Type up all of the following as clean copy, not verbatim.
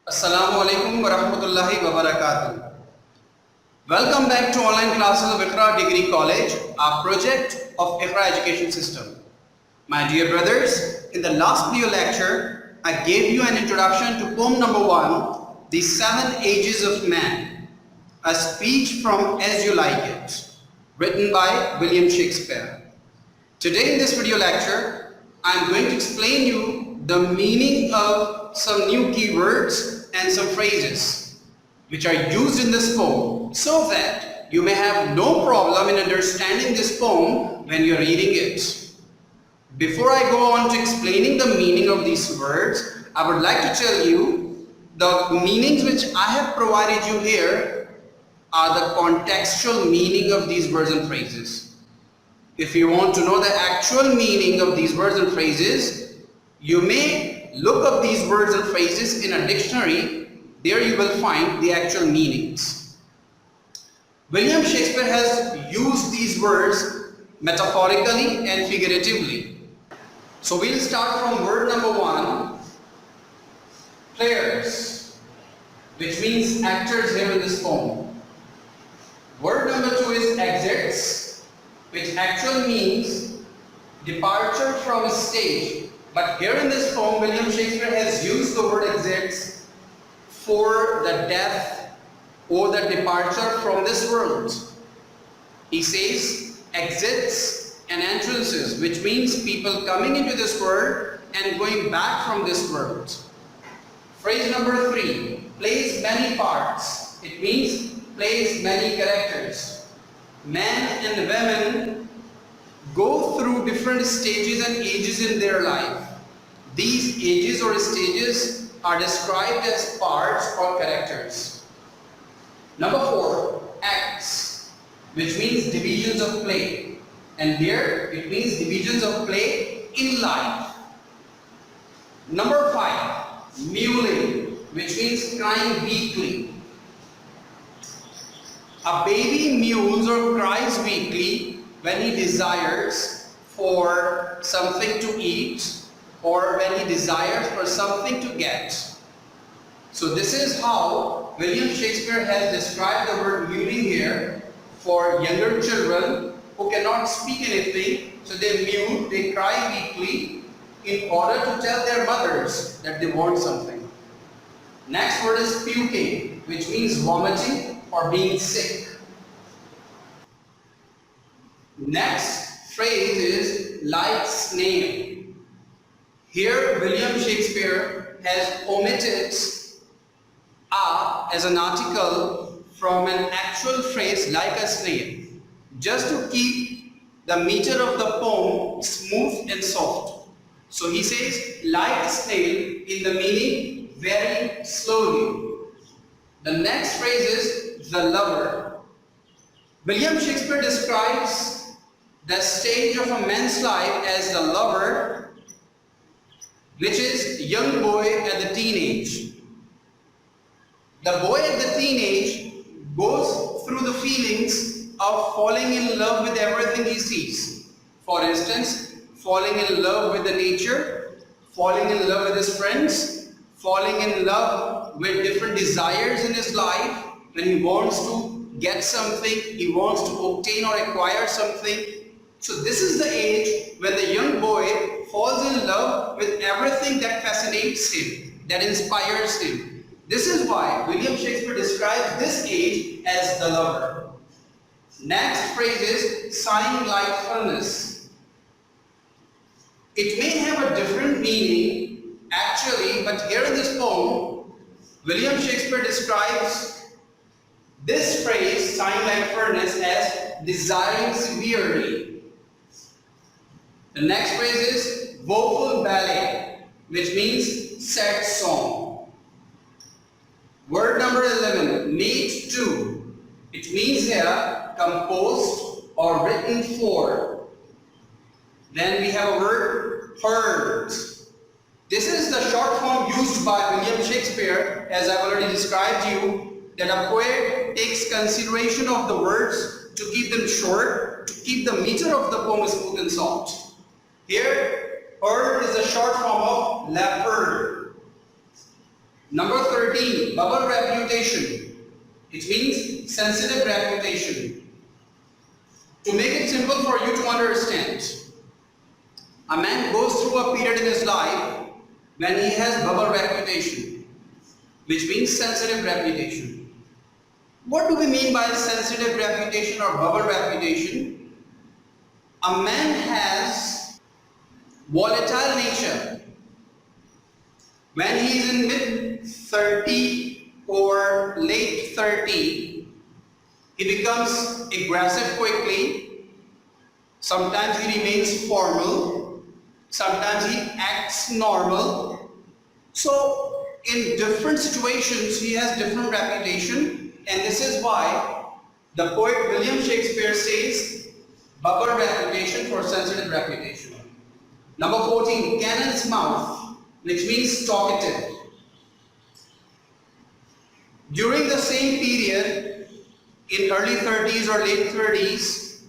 Assalamu alaikum wa rahmatullahi wa barakatuh. Welcome back to online classes of Iqra Degree College, our project of Iqra Education System. My dear brothers, in the last video lecture, I gave you an introduction to poem number 1, The 7 Ages of Man, a speech from As You Like It, written by William Shakespeare. Today in this video lecture, I am going to explain you the meaning of some new keywords and some phrases which are used in this poem so that you may have no problem in understanding this poem when you are reading it. Before I go on to explaining the meaning of these words, I would like to tell you the meanings which I have provided you here are the contextual meaning of these words and phrases. If you want to know the actual meaning of these words and phrases, you may look up these words and phrases in a dictionary. There you will find the actual meanings. William Shakespeare has used these words metaphorically and figuratively. So we'll start from word number 1, players, which means actors here in this poem. Word number 2 is exits, which actually means departure from a stage. But here in this poem, William Shakespeare has used the word exits for the death or the departure from this world. He says exits and entrances, which means people coming into this world and going back from this world. Phrase number 3, plays many parts. It means plays many characters. Men and women go through different stages and ages in their life. These ages or stages are described as parts or characters. Number 4, acts, which means divisions of play. And here it means divisions of play in life. Number 5, mewling, which means crying weakly. A baby mews or cries weakly when he desires for something to eat or when he desires for something to get. So this is how William Shakespeare has described the word mewling here for younger children who cannot speak anything. So they mew, they cry weakly in order to tell their mothers that they want something. Next word is puking, which means vomiting or being sick. Next phrase is like snail. Here William Shakespeare has omitted a as an article from an actual phrase like a snail, just to keep the meter of the poem smooth and soft. So he says like a snail in the meaning very slowly. The next phrase is the lover. William Shakespeare describes the stage of a man's life as the lover, which is young boy at the teenage. The boy at the teenage goes through the feelings of falling in love with everything he sees. For instance, falling in love with the nature, falling in love with his friends, falling in love with different desires in his life. When he wants to get something, he wants to obtain or acquire something. So this is the age when the young boy falls in love with everything that fascinates him, that inspires him. This is why William Shakespeare describes this age as the lover. Next phrase is sighing like furnace. It may have a different meaning actually, but here in this poem, William Shakespeare describes this phrase, sighing like furnace, as desiring severely. The next phrase is woeful ballet, which means sad song. Word number 11, made to. It means here composed or written for. Then we have a word heard. This is the short form used by William Shakespeare, as I've already described to you, that a poet takes consideration of the words to keep them short, to keep the meter of the poem smooth and soft. Here, heard is a short form of leopard. Number 13, bubble reputation. It means sensitive reputation. To make it simple for you to understand, a man goes through a period in his life when he has bubble reputation, which means sensitive reputation. What do we mean by sensitive reputation or bubble reputation? A man has volatile nature. When he is in mid 30 or late 30, he becomes aggressive quickly. Sometimes he remains formal. Sometimes he acts normal. So in different situations he has different reputation, and this is why the poet William Shakespeare says bubble reputation for sensitive reputation. Number 14, cannon's mouth, which means talkative. During the same period, in early 30s or late 30s,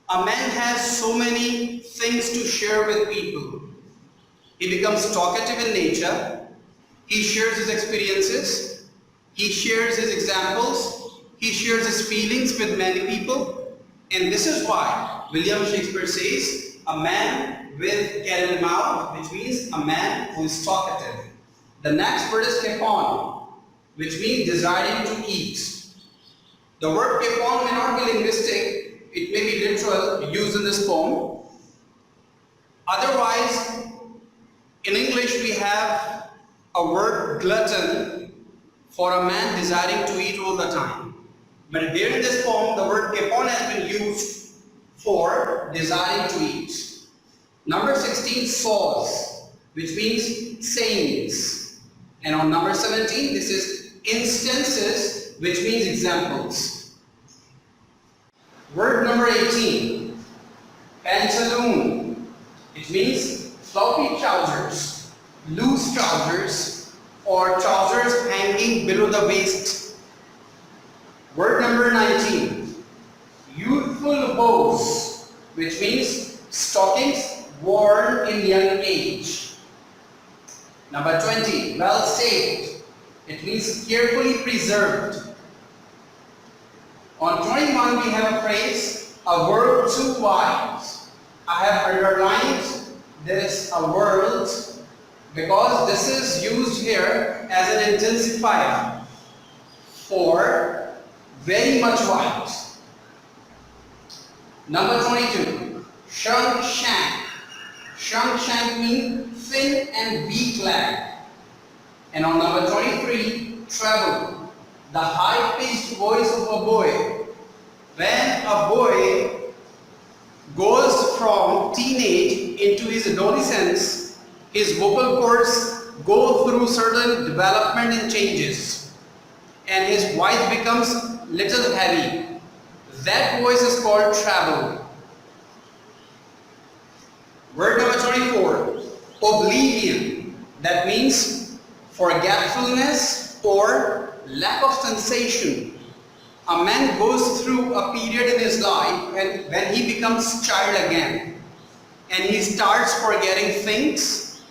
a man has so many things to share with people. He becomes talkative in nature. He shares his experiences. He shares his examples. He shares his feelings with many people. And this is why William Shakespeare says, a man with cannon mouth, which means a man who is talkative. The next word is capon, which means desiring to eat. The word capon may not be linguistic, it may be literal, used in this poem. Otherwise, in English we have a word glutton for a man desiring to eat all the time. But here in this poem, the word capon has been used for desiring to eat. Number 16, saws, which means sayings. And on number 17, this is instances, which means examples. Word number 18, pantaloon. It means floppy trousers, loose trousers, or trousers hanging below the waist. Word number 19, youthful bows, which means stockings worn in young age. Number 20, well saved. It means carefully preserved. On 21, we have a phrase, a world too wide. I have underlined this, a world, because this is used here as an intensifier for very much wide. Number 22, shrunk shank. Shrunk shank means thin and weak leg. And on number 23, treble, the high-pitched voice of a boy. When a boy goes from teenage into his adolescence, his vocal cords go through certain development and changes, and his voice becomes little heavy. That voice is called treble. Word number 24, oblivion. That means forgetfulness or lack of sensation. A man goes through a period in his life when he becomes child again, and he starts forgetting things.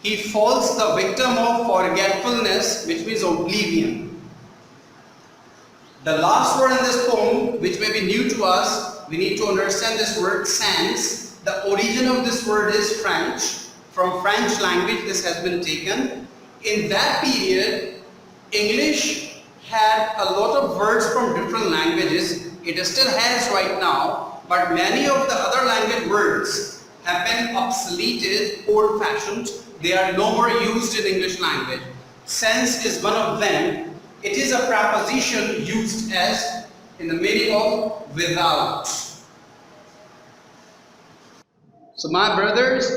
He falls the victim of forgetfulness, which means oblivion. The last word in this poem, which may be new to us, we need to understand this word sans. The origin of this word is French. From French language this has been taken. In that period, English had a lot of words from different languages. It still has right now, but many of the other language words have been obsoleted, old-fashioned. They are no more used in English language. Sense is one of them. It is a preposition used as in the meaning of without. So my brothers,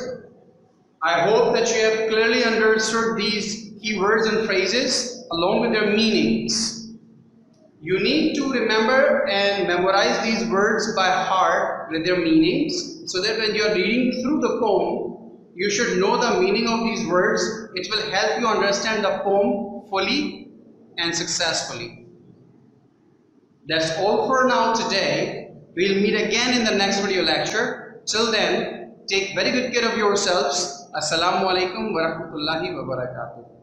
I hope that you have clearly understood these keywords and phrases along with their meanings. You need to remember and memorize these words by heart with their meanings, so that when you are reading through the poem, you should know the meaning of these words. It will help you understand the poem fully and successfully. That's all for now today. We'll meet again in the next video lecture. Till then, take very good care of yourselves. Assalamu alaikum wa rahmatullahi wa barakatuh.